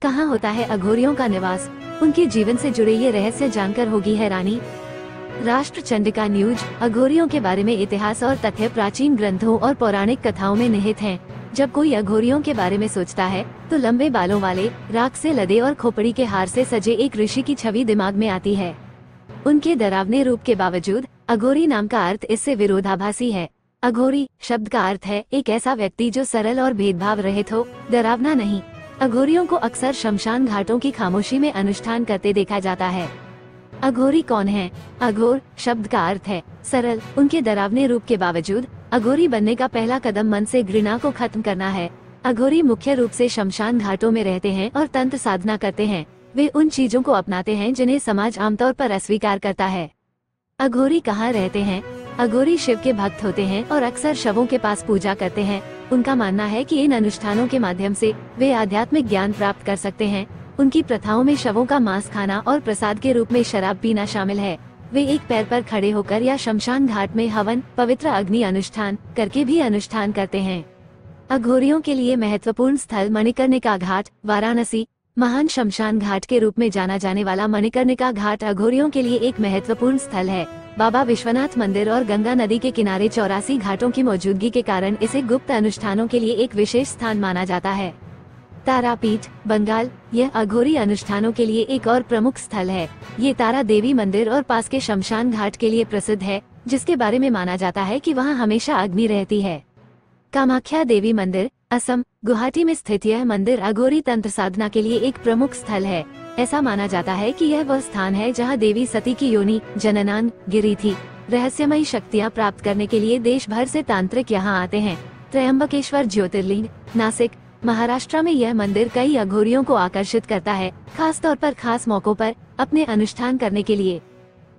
कहाँ होता है अघोरियों का निवास? उनके जीवन से जुड़े ये रहस्य जानकर होगी हैरानी। राष्ट्र चंडिका न्यूज। अघोरियों के बारे में इतिहास और तथ्य प्राचीन ग्रंथों और पौराणिक कथाओं में निहित हैं। जब कोई अघोरियों के बारे में सोचता है तो लंबे बालों वाले, राख से लदे और खोपड़ी के हार से सजे एक ऋषि की छवि दिमाग में आती है। उनके डरावने रूप के बावजूद अघोरी नाम का अर्थ इससे विरोधाभासी है। अघोरी शब्द का अर्थ है एक ऐसा व्यक्ति जो सरल और भेदभाव रहित हो, डरावना नहीं। अघोरियों को अक्सर शमशान घाटों की खामोशी में अनुष्ठान करते देखा जाता है। अघोरी कौन है? अघोर शब्द का अर्थ है सरल। उनके डरावने रूप के बावजूद अघोरी बनने का पहला कदम मन से घृणा को खत्म करना है। अघोरी मुख्य रूप से शमशान घाटों में रहते हैं और तंत्र साधना करते हैं। वे उन चीजों को अपनाते हैं जिन्हें समाज आमतौर पर अस्वीकार करता है। अघोरी कहाँ रहते हैं? अघोरी शिव के भक्त होते हैं और अक्सर शवों के पास पूजा करते हैं। उनका मानना है कि इन अनुष्ठानों के माध्यम से वे आध्यात्मिक ज्ञान प्राप्त कर सकते हैं। उनकी प्रथाओं में शवों का मांस खाना और प्रसाद के रूप में शराब पीना शामिल है। वे एक पैर पर खड़े होकर या शमशान घाट में हवन, पवित्र अग्नि अनुष्ठान करके भी अनुष्ठान करते हैं। अघोरियों के लिए महत्वपूर्ण स्थल मणिकर्णिका घाट, वाराणसी। महान शमशान घाट के रूप में जाना जाने वाला मणिकर्णिका घाट अघोरियों के लिए एक महत्वपूर्ण स्थल है। बाबा विश्वनाथ मंदिर और गंगा नदी के किनारे 84 घाटों की मौजूदगी के कारण इसे गुप्त अनुष्ठानों के लिए एक विशेष स्थान माना जाता है। तारापीठ, बंगाल। यह अघोरी अनुष्ठानों के लिए एक और प्रमुख स्थल है। ये तारा देवी मंदिर और पास के शमशान घाट के लिए प्रसिद्ध है, जिसके बारे में माना जाता है कि वहाँ हमेशा अग्नि रहती है। कामाख्या देवी मंदिर, असम। गुवाहाटी में स्थित यह मंदिर अघोरी तंत्र साधना के लिए एक प्रमुख स्थल है। ऐसा माना जाता है कि यह वह स्थान है जहां देवी सती की योनि जननांग गिरी थी। रहस्यमयी शक्तियां प्राप्त करने के लिए देश भर से तांत्रिक यहां आते हैं। त्र्यंबकेश्वर ज्योतिर्लिंग, नासिक, महाराष्ट्र में यह मंदिर कई अघोरियों को आकर्षित करता है, खास तौर पर खास मौकों पर अपने अनुष्ठान करने के लिए।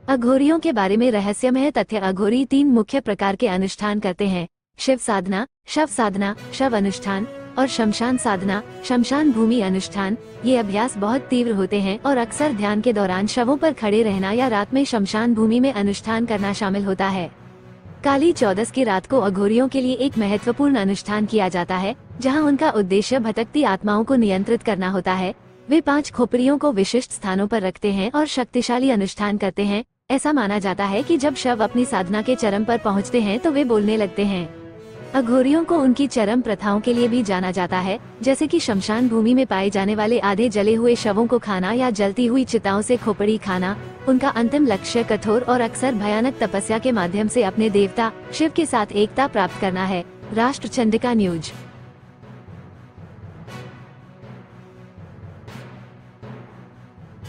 अघोरियों के बारे में रहस्यमय तथ्य। अघोरी 3 मुख्य प्रकार के अनुष्ठान करते हैं: शिव साधना, शव साधना, शव अनुष्ठान और शमशान साधना, शमशान भूमि अनुष्ठान। ये अभ्यास बहुत तीव्र होते हैं और अक्सर ध्यान के दौरान शवों पर खड़े रहना या रात में शमशान भूमि में अनुष्ठान करना शामिल होता है। काली चौदस की रात को अघोरियों के लिए एक महत्वपूर्ण अनुष्ठान किया जाता है, जहां उनका उद्देश्य भटकती आत्माओं को नियंत्रित करना होता है। वे 5 खोपड़ियों को विशिष्ट स्थानों पर रखते हैं और शक्तिशाली अनुष्ठान करते हैं। ऐसा माना जाता है कि जब शव अपनी साधना के चरम पर पहुंचते हैं तो वे बोलने लगते हैं। अघोरियों को उनकी चरम प्रथाओं के लिए भी जाना जाता है, जैसे कि शमशान भूमि में पाए जाने वाले आधे जले हुए शवों को खाना या जलती हुई चिताओं से खोपड़ी खाना। उनका अंतिम लक्ष्य कठोर और अक्सर भयानक तपस्या के माध्यम से अपने देवता शिव के साथ एकता प्राप्त करना है। राष्ट्र चंडिका न्यूज।